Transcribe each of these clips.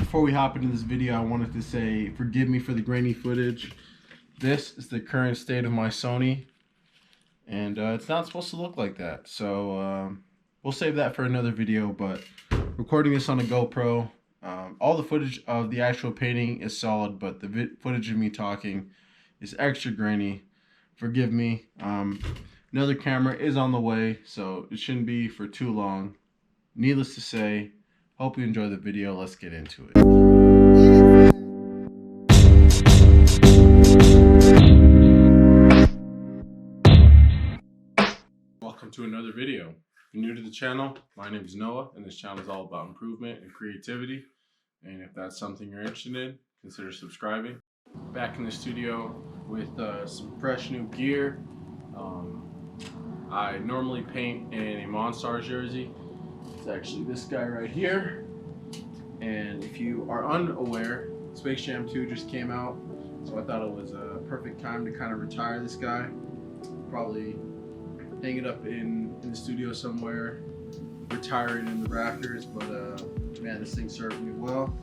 before we hop into this video, I wanted to say forgive me for the grainy footage. This is the current state of my Sony, and it's not supposed to look like that. So we'll save that for another video, but recording this on a GoPro, all the footage of the actual painting is solid, but the footage of me talking is extra grainy. Forgive me. Another camera is on the way, so it shouldn't be for too long. Needless to say, hope you enjoy the video. Let's get into it. Welcome to another video. If you're new to the channel, my name is Noah, and this channel is all about improvement and creativity. And if that's something you're interested in, consider subscribing. Back in the studio with some fresh new gear. I normally paint in a Monstars jersey. It's actually this guy right here. And if you are unaware, Space Jam 2 just came out, so I thought it was a perfect time to kind of retire this guy. Probably hang it up in the studio somewhere, retire it in the rafters, but man, this thing served me well.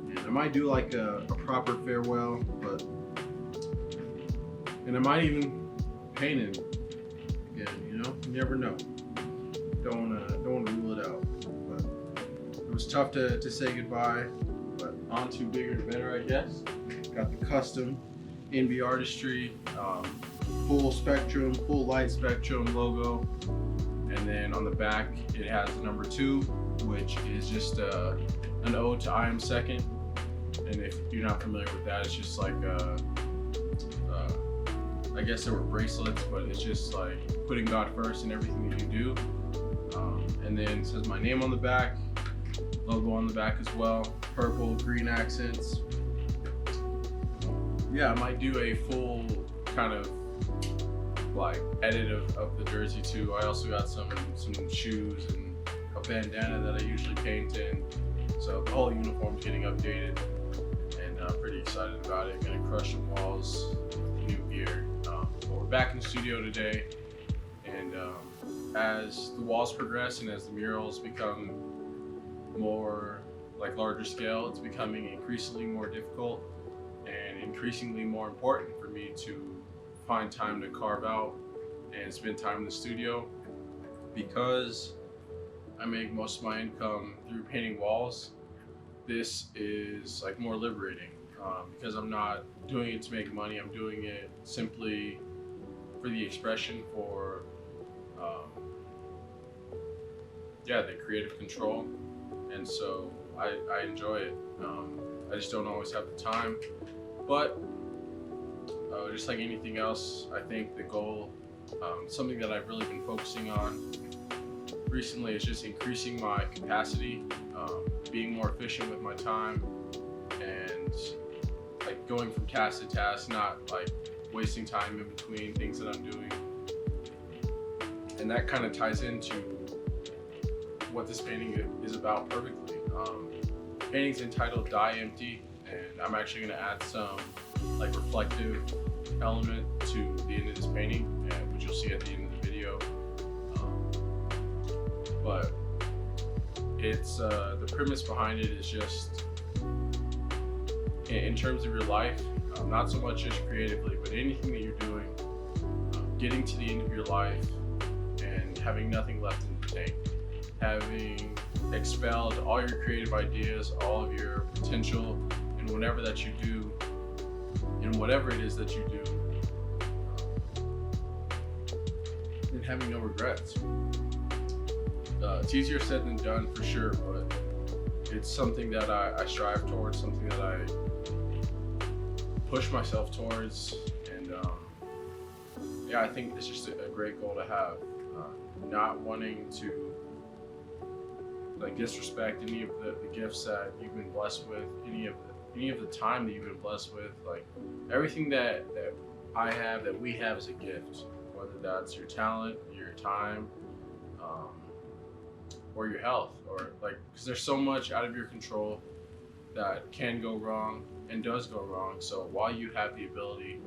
And I might do like a proper farewell, and I might even paint it again, you know? You never know. Don't want to rule it out. But it was tough to say goodbye, but on to bigger and better, I guess. Got the custom NB Artistry, full spectrum, full light spectrum logo. And then on the back, it has the number 2, which is just an ode to I Am Second. And if you're not familiar with that, it's just like I guess there were bracelets, but it's just like putting God first in everything that you do. And then it says my name on the back, logo on the back as well, purple, green accents. Yeah, I might do a full kind of like edit of the jersey too. I also got some shoes and a bandana that I usually paint in. So the whole uniform's getting updated, and I'm pretty excited about it. Gonna crush some walls with new gear. But we're back in the studio today, and as the walls progress and as the murals become more like larger scale, it's becoming increasingly more difficult and increasingly more important for me to find time to carve out and spend time in the studio, because I make most of my income through painting walls. This is like more liberating because I'm not doing it to make money. I'm doing it simply for the expression, for the creative control, and so I enjoy it. I just don't always have the time, but just like anything else, I think the goal, something that I've really been focusing on recently, is just increasing my capacity, being more efficient with my time, and like going from task to task, not like wasting time in between things that I'm doing. And that kind of ties into what this painting is about perfectly. Painting's entitled Die Empty, and I'm actually going to add some like reflective element to the end of this painting, which you'll see at the end of the video. But it's the premise behind it is just in terms of your life, not so much just creatively, but anything that you're doing, getting to the end of your life and having nothing left in the tank, having expelled all your creative ideas, all of your potential, and whatever that you do, and whatever it is that you do, and having no regrets. It's easier said than done for sure, but it's something that I strive towards, something that I push myself towards, and yeah, I think it's just a great goal to have. Not wanting to like disrespect any of the gifts that you've been blessed with, any of the time that you've been blessed with. Like everything that I have, that we have, is a gift, whether that's your talent, your time, or your health, or like, because there's so much out of your control that can go wrong and does go wrong. So while you have the ability,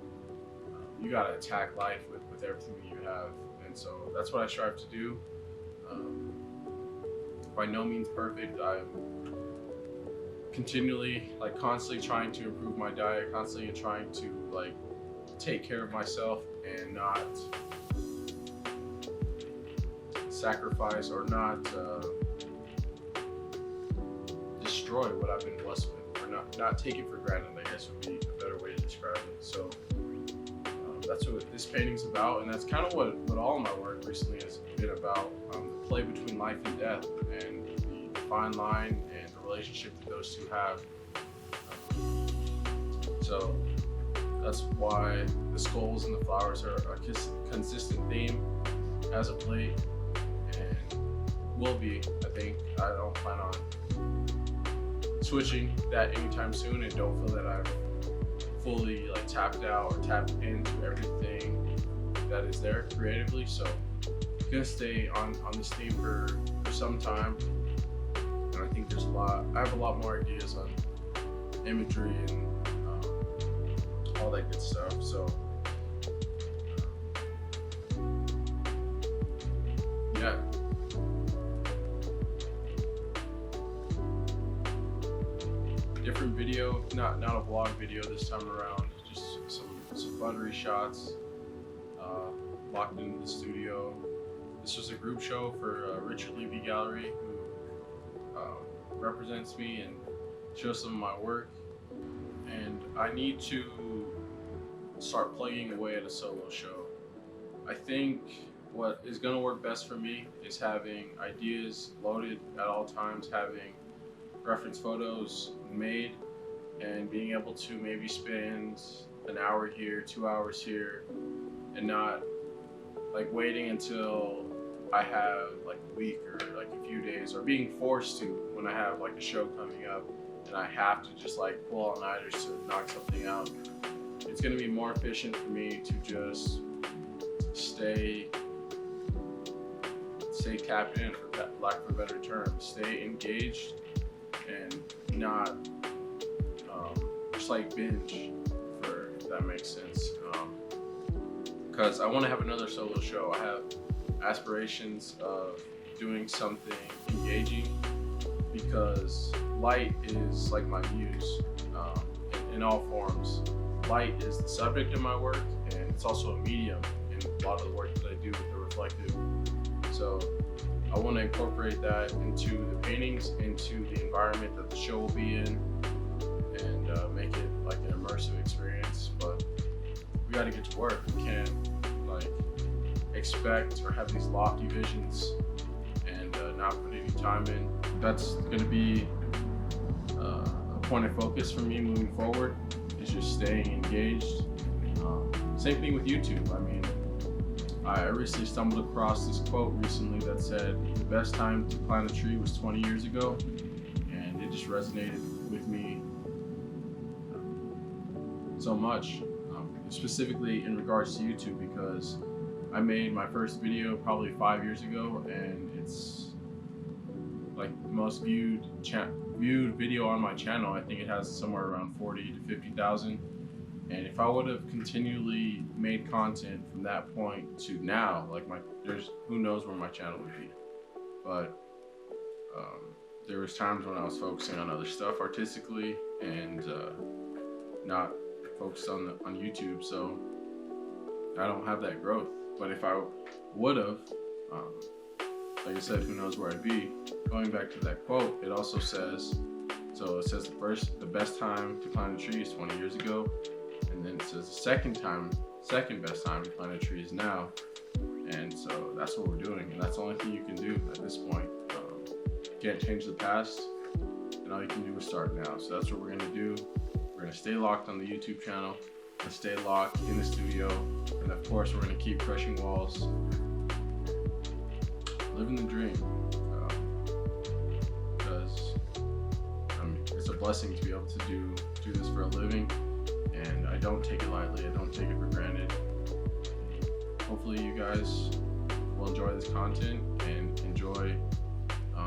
you got to attack life with everything that you have. And so that's what I strive to do. By no means perfect. continually, like constantly trying to improve my diet, constantly trying to like take care of myself and not sacrifice or not destroy what I've been blessed with, or not take it for granted, I guess would be a better way to describe it. So that's what this painting's about, and that's kind of what all of my work recently has been about, the play between life and death, and the fine line and the relationship that those two have. So that's why the skulls and the flowers are a consistent theme as a plate, and will be, I think. I don't plan on switching that anytime soon, and don't feel that I've fully like tapped out or tapped into everything that is there creatively. So I'm gonna stay on this theme for some time, and I think I have a lot more ideas on imagery and all that good stuff. So yeah. Different video, not a vlog video this time around, just some buttery shots, locked into the studio. This was a group show for Richard Levy Gallery, who represents me and shows some of my work, and I need to start plugging away at a solo show. I think what is going to work best for me is having ideas loaded at all times, having reference photos made, and being able to maybe spend an hour here, 2 hours here, and not like waiting until I have like a week or like a few days, or being forced to when I have like a show coming up and I have to just like pull all-nighters to knock something out. It's going to be more efficient for me to just stay tapped in, for lack of a better term, stay engaged and not just like binge, if that makes sense. Because I want to have another solo show. I have aspirations of doing something engaging, because light is like my muse in all forms. Light is the subject of my work, and it's also a medium in a lot of the work that I do with the reflective. So I want to incorporate that into the paintings, into the environment that the show will be in, and make it like an immersive experience. But we got to get to work. We can't like expect or have these lofty visions and not put any time in. That's going to be a point of focus for me moving forward, is just staying engaged. Same thing with YouTube. I mean, I recently stumbled across this quote recently that said the best time to plant a tree was 20 years ago, and it just resonated with me so much, specifically in regards to YouTube, because I made my first video probably 5 years ago, and it's like the most viewed video on my channel. I think it has somewhere around 40 to 50,000. And if I would have continually made content from that point to now, like who knows where my channel would be. But there was times when I was focusing on other stuff artistically, and not focused on YouTube. So I don't have that growth. But if I would have, like I said, who knows where I'd be. Going back to that quote, it also says, the best time to plant a tree is 20 years ago. And then it says the second best time to plant a tree is now. And so that's what we're doing, and that's the only thing you can do at this point. You can't change the past, and all you can do is start now. So that's what we're gonna do. We're gonna stay locked on the YouTube channel, and stay locked in the studio, and of course we're gonna keep crushing walls, living the dream. Because it's a blessing to be able to do this for a living. And I don't take it lightly. I don't take it for granted. Hopefully you guys will enjoy this content and enjoy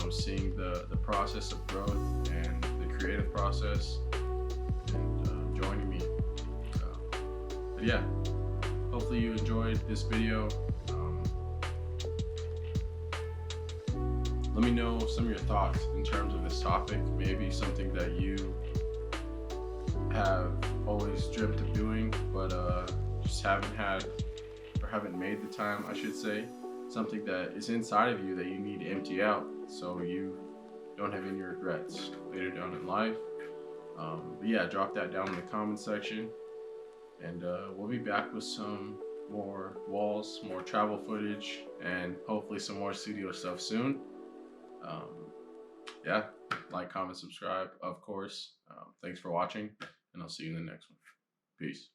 seeing the process of growth and the creative process, and joining me. But yeah, hopefully you enjoyed this video. let me know some of your thoughts in terms of this topic. Maybe something that you have always dreamt of doing, but just haven't had, or haven't made the time, I should say. Something that is inside of you that you need to empty out so you don't have any regrets later down in life. But yeah, drop that down in the comment section, and we'll be back with some more walls, more travel footage, and hopefully some more studio stuff soon. Yeah, like, comment, subscribe, of course. Thanks for watching, and I'll see you in the next one. Peace.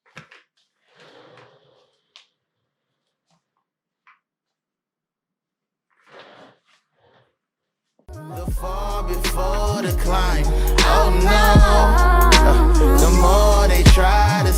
The fall before the climb. Oh no, the more they try to